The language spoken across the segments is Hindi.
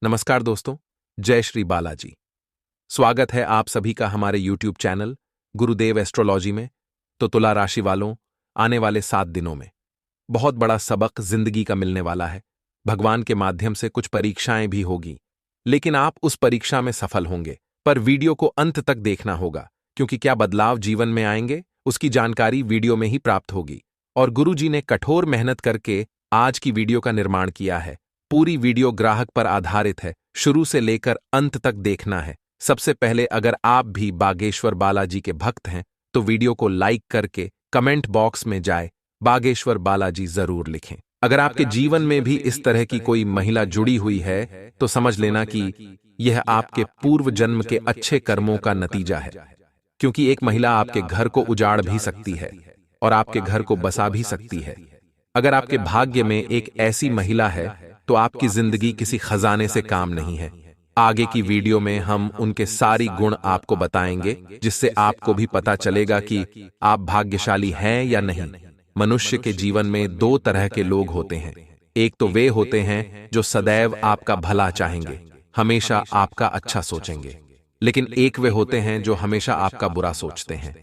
नमस्कार दोस्तों, जय श्री बालाजी। स्वागत है आप सभी का हमारे YouTube चैनल गुरुदेव एस्ट्रोलॉजी में। तो तुला राशि वालों, आने वाले 7 दिनों में बहुत बड़ा सबक जिंदगी का मिलने वाला है। भगवान के माध्यम से कुछ परीक्षाएं भी होगी, लेकिन आप उस परीक्षा में सफल होंगे। पर वीडियो को अंत तक देखना होगा, क्योंकि क्या बदलाव जीवन में आएंगे उसकी जानकारी वीडियो में ही प्राप्त होगी। और गुरुजी ने कठोर मेहनत करके आज की वीडियो का निर्माण किया है। पूरी वीडियो ग्राहक पर आधारित है, शुरू से लेकर अंत तक देखना है। सबसे पहले अगर आप भी बागेश्वर बालाजी के भक्त हैं तो वीडियो को लाइक करके कमेंट बॉक्स में जाए बागेश्वर बालाजी जरूर लिखें। अगर आपके जीवन में भी इस तरह की कोई महिला जुड़ी हुई है तो समझ लेना कि यह आपके पूर्व जन्म के अच्छे कर्मों का नतीजा है, क्योंकि एक महिला आपके घर को उजाड़ भी सकती है और आपके घर को बसा भी सकती है। अगर आपके भाग्य में एक ऐसी महिला है तो आपकी जिंदगी किसी खजाने से काम नहीं है। आगे की वीडियो में हम उनके सारी गुण आपको बताएंगे, जिससे आपको भी पता चलेगा कि आप भाग्यशाली हैं या नहीं। मनुष्य के जीवन में 2 तरह के लोग होते हैं। एक तो वे होते हैं जो सदैव आपका भला चाहेंगे, हमेशा आपका अच्छा सोचेंगे। लेकिन एक वे होते हैं जो हमेशा आपका बुरा सोचते हैं,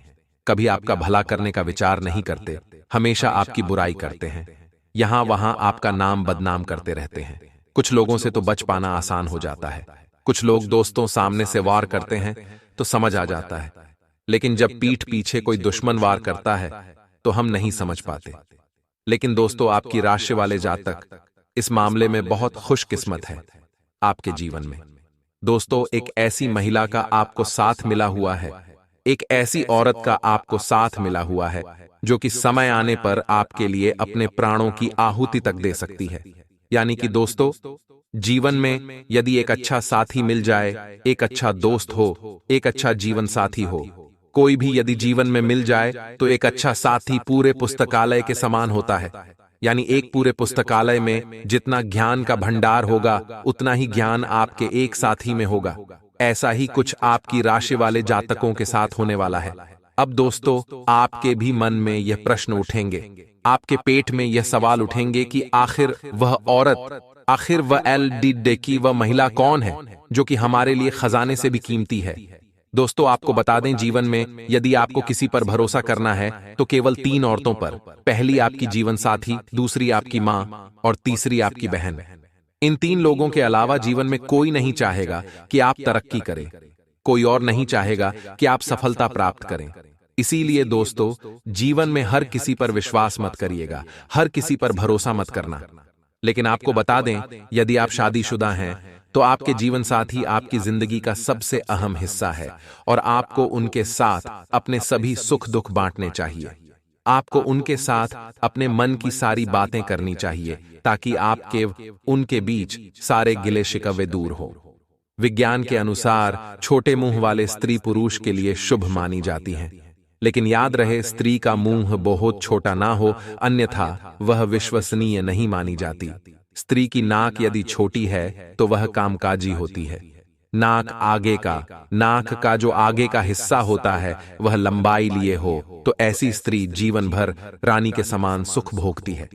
कभी आपका भला करने का विचार नहीं करते, हमेशा आपकी बुराई करते हैं, यहां वहां आपका नाम बदनाम करते रहते हैं। कुछ लोगों से तो बच पाना आसान हो जाता है। कुछ लोग दोस्तों सामने से वार करते हैं तो समझ आ जाता है, लेकिन जब पीठ पीछे कोई दुश्मन वार करता है तो हम नहीं समझ पाते। लेकिन दोस्तों, आपकी राशि वाले जातक इस मामले में बहुत खुशकिस्मत है। आपके जीवन में दोस्तों एक ऐसी महिला का आपको साथ मिला हुआ है, एक ऐसी औरत का आपको साथ मिला हुआ है जो कि समय आने पर आपके लिए अपने प्राणों की आहुति तक दे सकती है। यानी कि दोस्तों, जीवन में यदि एक अच्छा साथी मिल जाए, एक अच्छा दोस्त हो, एक अच्छा जीवन साथी हो, कोई भी यदि जीवन में मिल जाए तो एक अच्छा साथी पूरे पुस्तकालय के समान होता है। यानी एक पूरे पुस्तकालय में जितना ज्ञान का भंडार होगा उतना ही ज्ञान आपके एक साथी में होगा। ऐसा ही कुछ आपकी राशि वाले जातकों के साथ होने वाला है। अब दोस्तों, आपके भी मन में यह प्रश्न उठेंगे, आपके पेट में यह सवाल उठेंगे कि आखिर वह औरत, आखिर वह एलडी की वह महिला कौन है जो कि हमारे लिए खजाने से भी कीमती है। दोस्तों आपको बता दें, जीवन में यदि आपको किसी पर भरोसा करना है तो केवल 3 औरतों पर। पहली आपकी जीवन साथी, दूसरी आपकी मां और तीसरी आपकी बहन। इन 3 लोगों के अलावा जीवन में कोई नहीं चाहेगा कि आप तरक्की करें, कोई और नहीं चाहेगा कि आप सफलता प्राप्त करें। इसीलिए दोस्तों, जीवन में हर किसी पर विश्वास मत करिएगा, हर किसी पर भरोसा मत करना। लेकिन आपको बता दें, यदि आप शादीशुदा हैं तो आपके जीवन साथी आपकी जिंदगी का सबसे अहम हिस्सा है और आपको उनके साथ अपने सभी सुख दुख बांटने चाहिए। आपको उनके साथ अपने मन की सारी बातें करनी चाहिए ताकि आपके उनके बीच सारे गिले शिकवे दूर हो। विज्ञान के अनुसार छोटे मुंह वाले स्त्री पुरुष के लिए शुभ मानी जाती हैं, लेकिन याद रहे स्त्री का मुंह बहुत छोटा ना हो, अन्यथा वह विश्वसनीय नहीं मानी जाती। स्त्री की नाक यदि छोटी है तो वह कामकाजी होती है। नाक का जो आगे का हिस्सा होता है वह लंबाई लिए हो तो ऐसी स्त्री जीवन भर रानी के समान सुख भोगती है।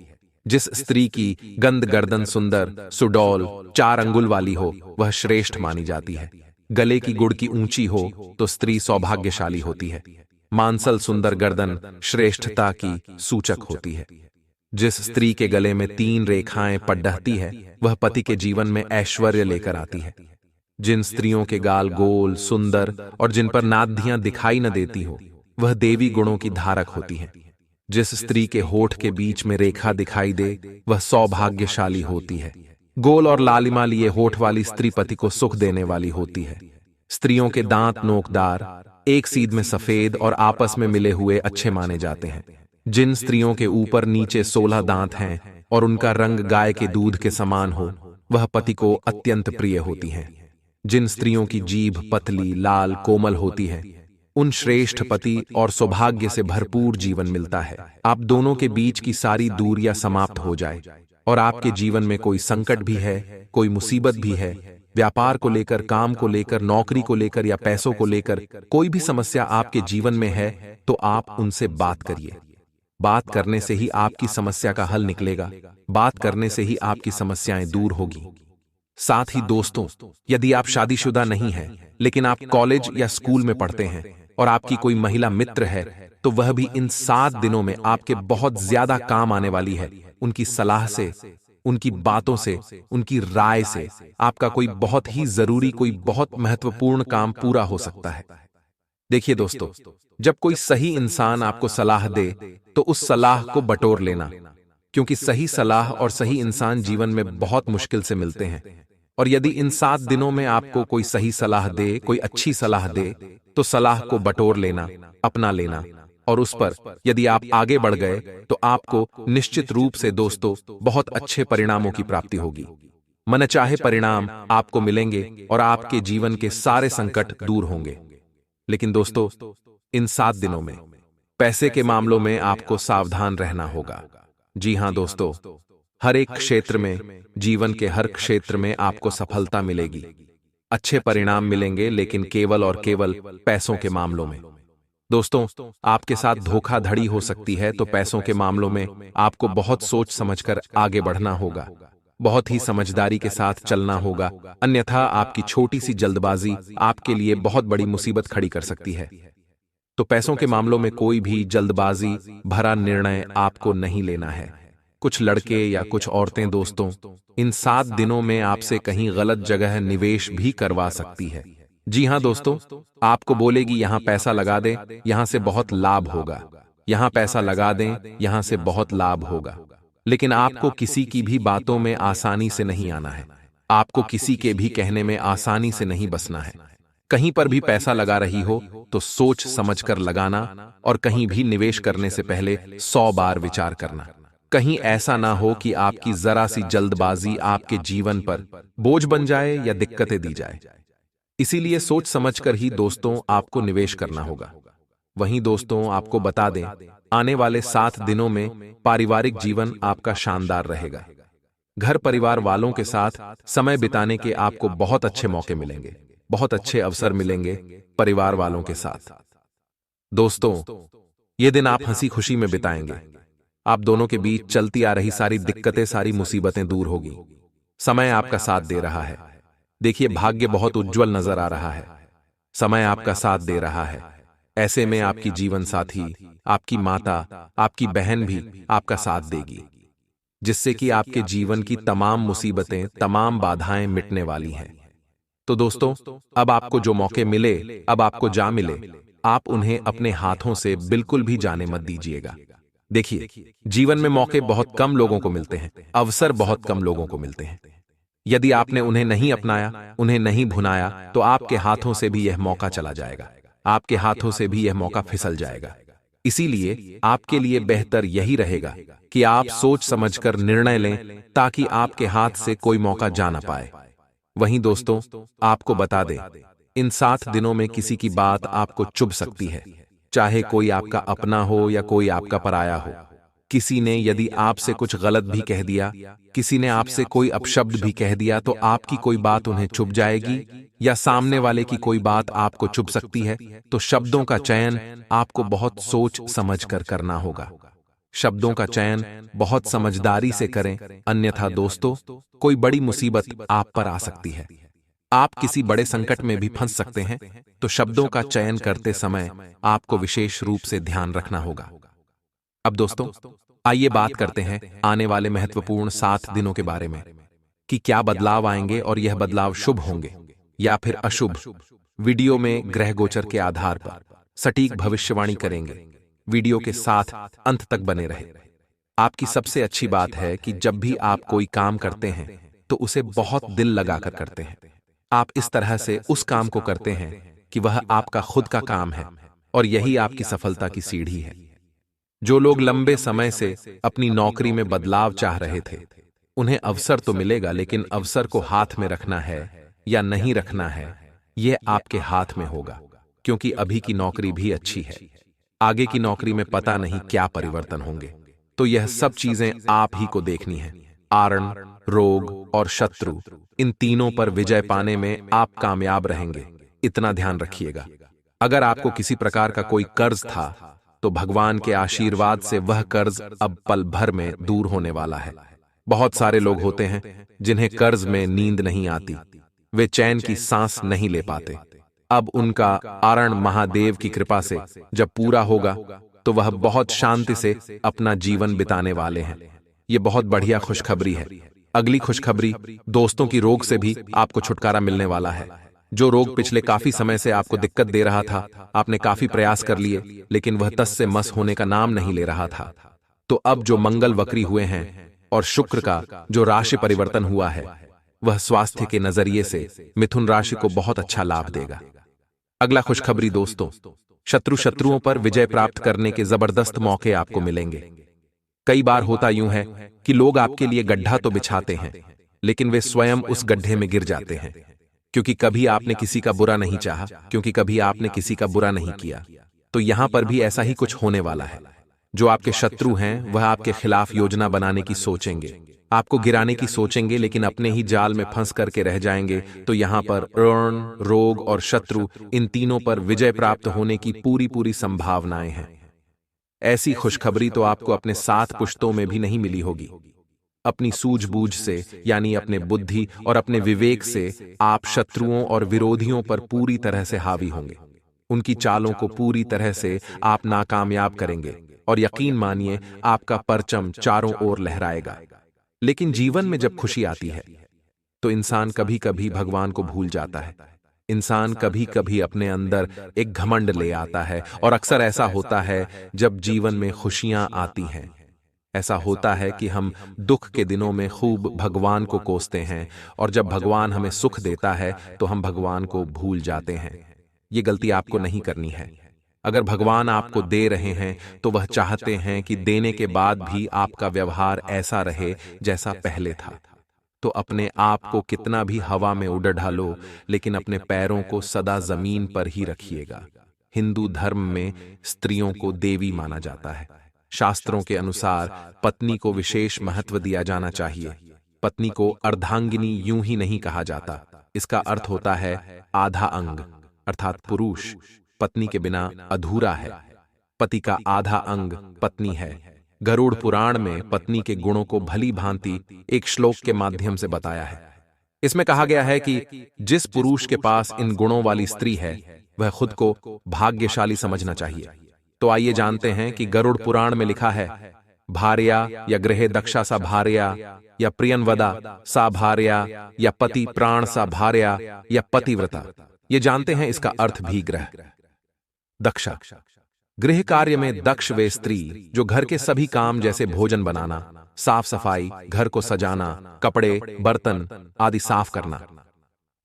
जिस स्त्री की गंद गर्दन सुंदर, सुडौल, 4 अंगुल वाली हो वह श्रेष्ठ मानी जाती है। गले की गुड़की ऊंची हो तो स्त्री सौभाग्यशाली होती है। मांसल सुंदर गर्दन श्रेष्ठता की सूचक होती है। जिस स्त्री के गले में 3 रेखाएं पड्डहती है वह पति के जीवन में ऐश्वर्य लेकर आती है। जिन स्त्रियों के गाल गोल, सुंदर और जिन पर नाधियां दिखाई न देती हो वह देवी गुणों की धारक होती हैं। जिस स्त्री के होठ के बीच में रेखा दिखाई दे वह सौभाग्यशाली होती है। गोल और लालिमा लिए होठ वाली स्त्री पति को सुख देने वाली होती है। स्त्रियों के दांत नोकदार, एक सीध में सफेद और आपस में मिले हुए अच्छे माने जाते हैं। जिन स्त्रियों के ऊपर नीचे 16 दांत हैं और उनका रंग गाय के दूध के समान हो वह पति को अत्यंत प्रिय होती हैं। जिन स्त्रियों की जीभ पतली, लाल, कोमल होती है उन श्रेष्ठ पति और सौभाग्य से भरपूर जीवन मिलता है। आप दोनों के बीच की सारी दूरियां समाप्त हो जाए और आपके जीवन में कोई संकट भी है, कोई मुसीबत भी है, व्यापार को लेकर, काम को लेकर, नौकरी को लेकर या पैसों को लेकर कोई भी समस्या आपके जीवन में है तो आप उनसे बात करिए। बात करने से ही आपकी समस्या का हल निकलेगा, बात करने से ही आपकी समस्याएं दूर होगी। साथ ही दोस्तों, यदि आप शादीशुदा नहीं हैं लेकिन आप कॉलेज या स्कूल में पढ़ते हैं और आपकी कोई महिला मित्र है, तो वह भी इन 7 दिनों में आपके बहुत ज्यादा काम आने वाली है। उनकी सलाह से, उनकी बातों से, उनकी राय से आपका कोई बहुत ही जरूरी, कोई बहुत महत्वपूर्ण काम पूरा हो सकता है। देखिए दोस्तों, जब कोई सही इंसान आपको सलाह दे तो उस सलाह को बटोर लेना, क्योंकि सही सलाह और सही इंसान जीवन में बहुत मुश्किल से मिलते हैं। और यदि इन 7 दिनों में आपको कोई सही सलाह दे, कोई अच्छी सलाह दे, तो सलाह को बटोर लेना, अपना लेना, और उस पर यदि आप आगे बढ़ गए तो आपको निश्चित रूप से दोस्तों बहुत अच्छे परिणामों की प्राप्ति होगी। मनचाहे परिणाम आपको मिलेंगे और आपके जीवन के सारे संकट दूर होंगे। लेकिन दोस्तों, इन 7 दिनों में पैसे के मामलों में आपको सावधान रहना होगा। जी हां दोस्तों, हर एक क्षेत्र में, जीवन के हर क्षेत्र में आपको सफलता मिलेगी, अच्छे परिणाम मिलेंगे, लेकिन केवल और केवल पैसों के मामलों में। दोस्तों, आपके साथ धोखाधड़ी हो सकती है, तो पैसों के मामलों में आपको बहुत सोच समझकर आगे बढ़ना होगा, बहुत ही समझदारी के साथ चलना होगा, अन्यथा आपकी छोटी सी जल्दबाजी आपके लिए बहुत बड़ी मुसीबत खड़ी कर सकती है। तो पैसों के मामलों में कोई भी जल्दबाजी भरा निर्णय आपको नहीं लेना है। कुछ लड़के या कुछ औरतें दोस्तों इन 7 दिनों में आपसे कहीं गलत जगह निवेश भी करवा सकती है। जी हां दोस्तों, आपको बोलेगी यहां पैसा लगा दें, यहां से बहुत लाभ होगा, यहां पैसा लगा दें, यहां से बहुत लाभ होगा। लेकिन आपको किसी की भी बातों में आसानी से नहीं आना है, आपको किसी के भी कहने में आसानी से नहीं बसना है। कहीं पर भी पैसा लगा रही हो तो सोच समझकर लगाना, और कहीं भी निवेश करने से पहले 100 बार विचार करना। कहीं ऐसा ना हो कि आपकी जरा सी जल्दबाजी आपके जीवन पर बोझ बन जाए या दिक्कतें दी जाए। इसीलिए सोच समझकर ही दोस्तों आपको निवेश करना होगा। वहीं दोस्तों, आपको बता दें, आने वाले 7 दिनों में पारिवारिक जीवन आपका शानदार रहेगा। घर परिवार वालों के साथ समय बिताने के आपको बहुत अच्छे मौके मिलेंगे, बहुत अच्छे अवसर मिलेंगे परिवार वालों के साथ। दोस्तों, ये दिन आप हंसी खुशी में बिताएंगे। आप दोनों के बीच चलती आ रही सारी दिक्कतें, सारी मुसीबतें दूर होगी। समय आपका साथ दे रहा है। देखिए, भाग्य बहुत उज्जवल नजर आ रहा है। समय आपका साथ दे रहा है। ऐसे में आपकी जीवन साथी, आपकी माता, आपकी बहन भी आपका साथ देगी, जिससे कि आपके जीवन की तमाम मुसीबतें, तमाम बाधाएं मिटने वाली हैं। तो दोस्तों, अब आपको जो मौके मिले, अब आपको जा मिले, आप उन्हें अपने हाथों से बिल्कुल भी जाने मत दीजिएगा। देखिए, जीवन में मौके बहुत कम लोगों को मिलते हैं, अवसर बहुत कम लोगों को मिलते हैं। यदि आपने उन्हें नहीं अपनाया, उन्हें नहीं भुनाया, तो आपके हाथों से भी यह मौका चला जाएगा, आपके हाथों से भी यह मौका फिसल जाएगा। इसीलिए आपके लिए बेहतर यही रहेगा कि आप सोच समझकर निर्णय लें, ताकि आपके हाथ से कोई मौका जा ना पाए। वहीं दोस्तों, आपको बता दें, इन 7 दिनों में किसी की बात आपको चुभ सकती है, चाहे कोई आपका अपना हो या कोई आपका पराया हो। किसी ने यदि आपसे कुछ गलत भी कह दिया, किसी ने आपसे कोई अपशब्द भी कह दिया, तो आपकी कोई बात उन्हें चुभ जाएगी, या सामने वाले की कोई बात आपको चुभ सकती है। तो शब्दों का चयन आपको बहुत सोच समझकर करना होगा। शब्दों का चयन बहुत समझदारी से करें, अन्यथा दोस्तों कोई बड़ी मुसीबत आप पर आ सकती है। आप किसी बड़े संकट में भी फंस सकते हैं। तो शब्दों का चयन करते समय आपको विशेष रूप से ध्यान रखना होगा। अब दोस्तों, आइए बात करते हैं आने वाले महत्वपूर्ण 7 दिनों के बारे में, कि क्या बदलाव आएंगे और यह बदलाव शुभ होंगे या फिर अशुभ। वीडियो में ग्रह गोचर के आधार पर सटीक भविष्यवाणी करेंगे। वीडियो के साथ अंत तक बने रहे। आपकी सबसे अच्छी बात है कि जब भी आप कोई काम करते हैं तो उसे बहुत दिल लगाकर करते हैं। आप इस तरह से उस काम को करते हैं कि वह आपका खुद का काम है, और यही आपकी सफलता की सीढ़ी है। जो लोग लंबे समय से अपनी नौकरी में बदलाव चाह रहे थे, उन्हें अवसर तो मिलेगा, लेकिन अवसर को हाथ में रखना है या नहीं रखना है, यह आपके हाथ में होगा, क्योंकि अभी की नौकरी भी अच्छी है। आगे की नौकरी में पता नहीं क्या परिवर्तन होंगे। तो यह सब चीजें आप ही को देखनी है। आरण, रोग और शत्रु, इन तीनों पर विजय पाने में आप कामयाब रहेंगे, इतना ध्यान रखिएगा। अगर आपको किसी प्रकार का कोई कर्ज था, तो भगवान के आशीर्वाद से वह कर्ज अब पल भर में दूर होने वाला है। बहुत सारे लोग होते हैं जिन्हें कर्ज में नींद नहीं आती, वे चैन की सांस नहीं ले पाते। अब उनका आरण महादेव की कृपा से जब पूरा होगा तो वह बहुत शांति से अपना जीवन बिताने वाले हैं। ये बहुत बढ़िया खुशखबरी है। अगली खुशखबरी, दोस्तों की रोग से भी आपको छुटकारा मिलने वाला है। जो रोग पिछले काफी समय से आपको दिक्कत दे रहा था, आपने काफी प्रयास कर लिए लेकिन वह तस से मस होने का नाम नहीं ले रहा था, तो अब जो मंगल वक्री हुए हैं और शुक्र का जो राशि परिवर्तन हुआ है, वह स्वास्थ्य के नजरिए से मिथुन राशि को बहुत अच्छा लाभ देगा। अगला खुशखबरी दोस्तों, शत्रुओं पर विजय प्राप्त करने के जबरदस्त मौके आपको मिलेंगे। कई बार होता यूं है कि लोग आपके लिए गड्ढा तो बिछाते हैं लेकिन वे स्वयं उस गड्ढे में गिर जाते हैं, क्योंकि कभी आपने किसी का बुरा नहीं चाहा, क्योंकि कभी आपने किसी का बुरा नहीं किया। तो यहां पर भी ऐसा ही कुछ होने वाला है। जो आपके शत्रु हैं वह आपके खिलाफ योजना बनाने की सोचेंगे, आपको गिराने की सोचेंगे, लेकिन अपने ही जाल में फंस करके रह जाएंगे। तो यहां पर ऋण, रोग और शत्रु, इन तीनों पर विजय प्राप्त होने की पूरी संभावनाएं हैं। ऐसी खुशखबरी तो आपको अपने 7 पुश्तों में भी नहीं मिली होगी। अपनी सूझबूझ से यानी अपने बुद्धि और अपने विवेक से आप शत्रुओं और विरोधियों पर पूरी तरह से हावी होंगे। उनकी चालों को पूरी तरह से आप नाकामयाब करेंगे और यकीन मानिए आपका परचम चारों ओर लहराएगा। लेकिन जीवन में जब खुशी आती है तो इंसान कभी कभी भगवान को भूल जाता है। इंसान कभी कभी अपने अंदर एक घमंड ले आता है और अक्सर ऐसा होता है जब जीवन में खुशियां आती हैं। ऐसा होता है कि हम दुख के दिनों में खूब भगवान को कोसते हैं और जब भगवान हमें सुख देता है तो हम भगवान को भूल जाते हैं। ये गलती आपको नहीं करनी है। अगर भगवान आपको दे रहे हैं तो वह चाहते हैं कि देने के बाद भी आपका व्यवहार ऐसा रहे जैसा पहले था। तो अपने आप को कितना भी हवा में उड़ ढालो, लेकिन अपने पैरों को सदा जमीन पर ही रखिएगा। हिंदू धर्म में स्त्रियों को देवी माना जाता है। शास्त्रों के अनुसार पत्नी को विशेष महत्व दिया जाना चाहिए। पत्नी को अर्धांगिनी यूं ही नहीं कहा जाता, इसका अर्थ होता है आधा अंग, अर्थात पुरुष पत्नी के बिना अधूरा है। पति का आधा अंग पत्नी है। गरुड़ पुराण में पत्नी के गुणों को भली भांति एक श्लोक के माध्यम से बताया है। इसमें कहा गया है कि जिस पुरुष के पास इन गुणों वाली स्त्री है वह खुद को भाग्यशाली समझना चाहिए। तो आइए जानते हैं कि गरुड़ पुराण में लिखा है, भार्या या गृहे दक्षा सा भार्या या प्रियनवदा सा भार्या या पति प्राण सा भार्या या पतिव्रता। ये जानते हैं इसका अर्थ भी ग्रह दक्षा। गृह कार्य में दक्ष वे स्त्री जो घर के सभी काम जैसे भोजन बनाना, साफ सफाई, घर को सजाना, कपड़े बर्तन आदि साफ करना,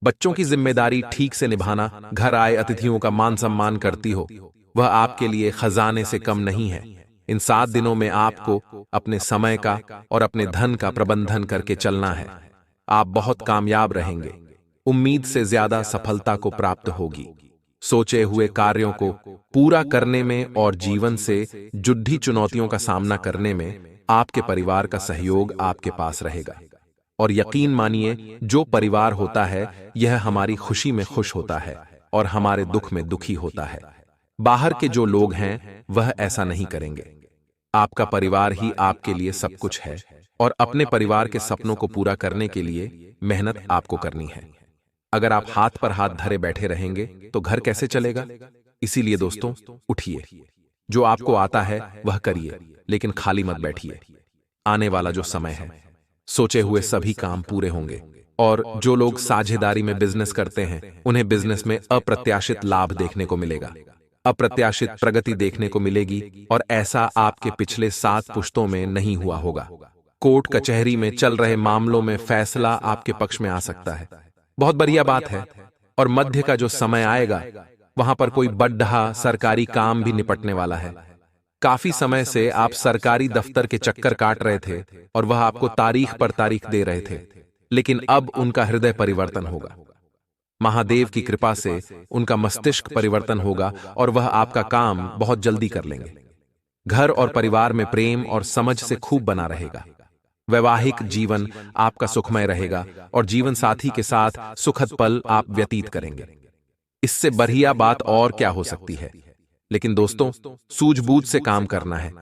बच्चों की जिम्मेदारी ठीक से निभाना, घर आए अतिथियों का मान सम्मान करती हो, वह आपके लिए खजाने से कम नहीं है। इन 7 दिनों में आपको अपने समय का और अपने धन का प्रबंधन करके चलना है। आप बहुत कामयाब रहेंगे। उम्मीद से ज्यादा सफलता को प्राप्त होगी। सोचे हुए कार्यों को पूरा करने में और जीवन से जुड़ी चुनौतियों का सामना करने में आपके परिवार का सहयोग आपके पास रहेगा। और यकीन मानिए, जो परिवार होता है यह हमारी खुशी में खुश होता है और हमारे दुख में दुखी होता है। बाहर के जो लोग हैं वह ऐसा नहीं करेंगे। आपका परिवार ही आपके लिए सब कुछ है और अपने परिवार के सपनों को पूरा करने के लिए मेहनत आपको करनी है। अगर आप हाथ पर हाथ धरे बैठे रहेंगे तो घर कैसे चलेगा? इसीलिए दोस्तों, उठिए, जो आपको आता है वह करिए, लेकिन खाली मत बैठिए। आने वाला जो समय है, सोचे हुए सभी काम पूरे होंगे। और जो लोग साझेदारी में बिजनेस करते हैं उन्हें बिजनेस में अप्रत्याशित लाभ देखने को मिलेगा, अप्रत्याशित प्रगति देखने को मिलेगी और ऐसा आपके पिछले 7 पुश्तों में नहीं हुआ होगा। कोर्ट कचहरी में चल रहे मामलों में फैसला आपके पक्ष में आ सकता है। बहुत बढ़िया बात है। और मध्य का जो समय आएगा वहां पर कोई बड़ा सरकारी काम भी निपटने वाला है। काफी समय से आप सरकारी दफ्तर के चक्कर काट रहे थे और वह आपको तारीख पर तारीख दे रहे थे, लेकिन अब उनका हृदय परिवर्तन होगा। महादेव की कृपा से उनका मस्तिष्क परिवर्तन होगा और वह आपका काम बहुत जल्दी कर लेंगे। घर और परिवार में प्रेम और समझ से खूब बना रहेगा। वैवाहिक जीवन आपका सुखमय रहेगा और जीवन साथी के साथ सुखद पल आप व्यतीत करेंगे। इससे बढ़िया बात और क्या हो सकती है। लेकिन दोस्तों, सूझबूझ से काम करना है।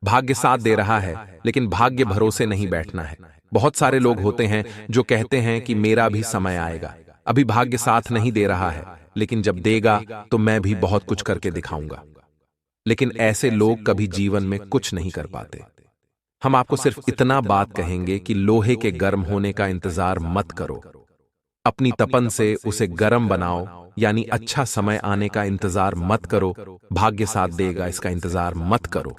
भाग्य साथ दे रहा है, लेकिन भाग्य भरोसे नहीं बैठना है। बहुत सारे लोग होते हैं जो कहते हैं कि मेरा भी समय आएगा, अभी भाग्य साथ नहीं दे रहा है, लेकिन जब देगा तो मैं भी बहुत कुछ करके दिखाऊंगा। लेकिन ऐसे लोग कभी जीवन में कुछ नहीं कर पाते। हम आपको सिर्फ इतना बात कहेंगे कि लोहे के गर्म होने का इंतजार मत करो, अपनी तपन से उसे गर्म बनाओ, यानी अच्छा समय आने का इंतजार मत करो, भाग्य साथ देगा इसका इंतजार मत करो।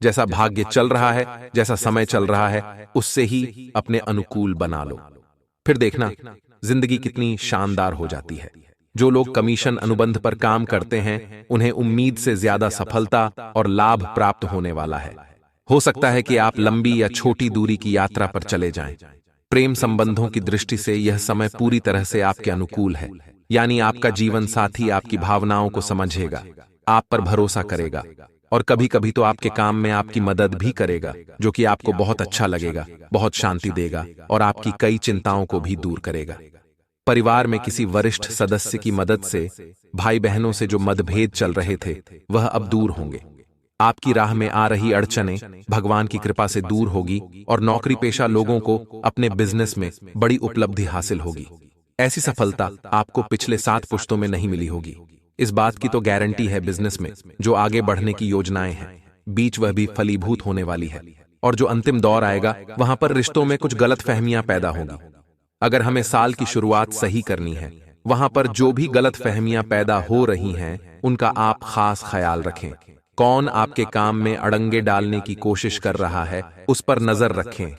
जैसा भाग्य चल रहा है, जैसा समय चल रहा है, उससे ही अपने अनुकूल बना लो, फिर देखना जिंदगी कितनी शानदार हो जाती है। जो लोग कमीशन अनुबंध पर काम करते हैं, उन्हें उम्मीद से ज्यादा सफलता और लाभ प्राप्त होने वाला है। हो सकता है कि आप लंबी या छोटी दूरी की यात्रा पर चले जाएं। प्रेम संबंधों की दृष्टि से यह समय पूरी तरह से आपके अनुकूल है, यानी आपका जीवन साथी आपकी भावनाओं को समझेगा, आप पर भरोसा करेगा और कभी कभी तो आपके काम में आपकी मदद भी करेगा, जो कि आपको बहुत अच्छा लगेगा, बहुत शांति देगा और आपकी कई चिंताओं को भी दूर करेगा। परिवार में किसी वरिष्ठ सदस्य की मदद से भाई बहनों से जो मतभेद चल रहे थे, वह अब दूर होंगे। आपकी राह में आ रही अड़चनें भगवान की कृपा से दूर होगी और नौकरी पेशा लोगों को अपने बिजनेस में बड़ी उपलब्धि हासिल होगी। ऐसी सफलता आपको पिछले 7 पुश्तों में नहीं मिली होगी। इस बात की तो गारंटी है बिजनेस में जो आगे बढ़ने की योजनाएं हैं, बीच वह भी फलीभूत होने वाली है। और जो अंतिम दौर आएगा, वहां पर रिश्तों में कुछ गलतफहमियां पैदा होंगी। अगर हमें साल की शुरुआत सही करनी है, वहां पर जो भी गलतफहमियां पैदा हो रही हैं, उनका आप खास ख्याल रखें। कौन आपके काम में अड़ंगे डालने की कोशिश कर रहा है, उस पर नजर रखें,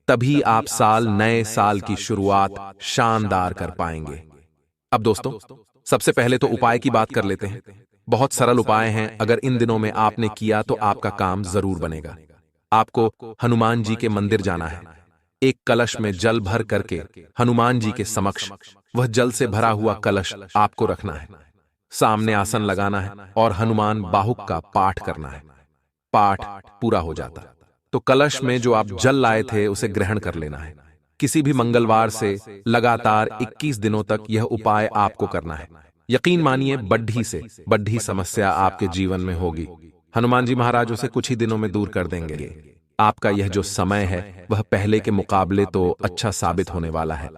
तभी आप नए साल की शुरुआत शानदार कर पाएंगे। अब दोस्तों, सबसे पहले तो उपाय की बात कर लेते हैं। बहुत सरल उपाय हैं, अगर इन दिनों में आपने किया तो आपका काम जरूर बनेगा। आपको हनुमान जी के मंदिर जाना है। एक कलश में जल भर करके हनुमान जी के समक्ष वह जल से भरा हुआ कलश आपको रखना है। सामने आसन लगाना है और हनुमान बाहुक का पाठ करना है। पाठ पूरा हो जाता तो कलश में जो आप जल लाए थे उसे ग्रहण कर लेना है। किसी भी मंगलवार से लगातार 21 दिनों तक यह उपाय आपको करना है। यकीन मानिए, बड्ढी समस्या आपके जीवन में होगी, हनुमान जी महाराज उसे कुछ ही दिनों में दूर कर देंगे। आपका यह जो समय है वह पहले के मुकाबले तो अच्छा साबित होने वाला है।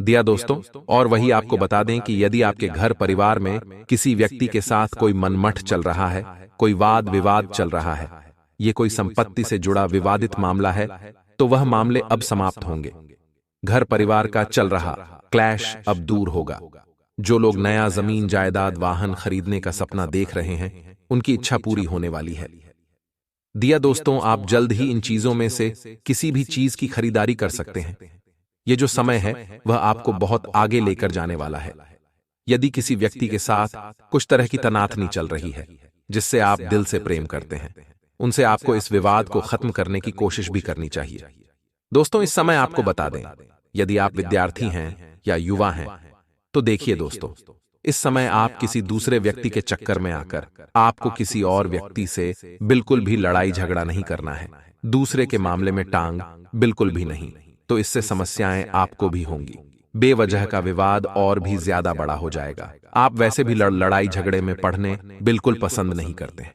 दिया दोस्तों, और वही आपको बता दें कि यदि आपके घर परिवार में किसी व्यक्ति के साथ कोई मनमठ चल रहा है, कोई वाद विवाद चल रहा है, ये कोई संपत्ति से जुड़ा विवादित मामला है, तो वह मामले अब समाप्त होंगे। घर परिवार का चल रहा क्लैश अब दूर होगा। जो लोग नया जमीन जायदाद वाहन खरीदने का सपना देख रहे हैं, उनकी इच्छा पूरी होने वाली है। दिया दोस्तों, आप जल्द ही इन चीजों में से किसी भी चीज की खरीदारी कर सकते हैं। ये जो समय है वह आपको बहुत आगे लेकर जाने वाला है। यदि किसी व्यक्ति के साथ कुछ तरह की तनातनी चल रही है जिससे आप दिल से प्रेम करते हैं, उनसे आपको इस विवाद को खत्म करने की कोशिश भी करनी चाहिए। दोस्तों, इस समय आपको बता दें, यदि आप विद्यार्थी हैं या युवा हैं, तो देखिए दोस्तों, इस समय आप किसी दूसरे व्यक्ति के चक्कर में आकर आपको किसी और व्यक्ति से बिल्कुल भी लड़ाई झगड़ा नहीं करना है। दूसरे के मामले में टांग बिल्कुल भी नहीं, तो इससे समस्याएं आपको भी होंगी। बेवजह का विवाद और भी ज्यादा बड़ा हो जाएगा। आप वैसे भी लड़ाई झगड़े में पड़ने बिल्कुल पसंद नहीं करते,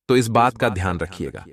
तो इस बात का ध्यान रखिएगा।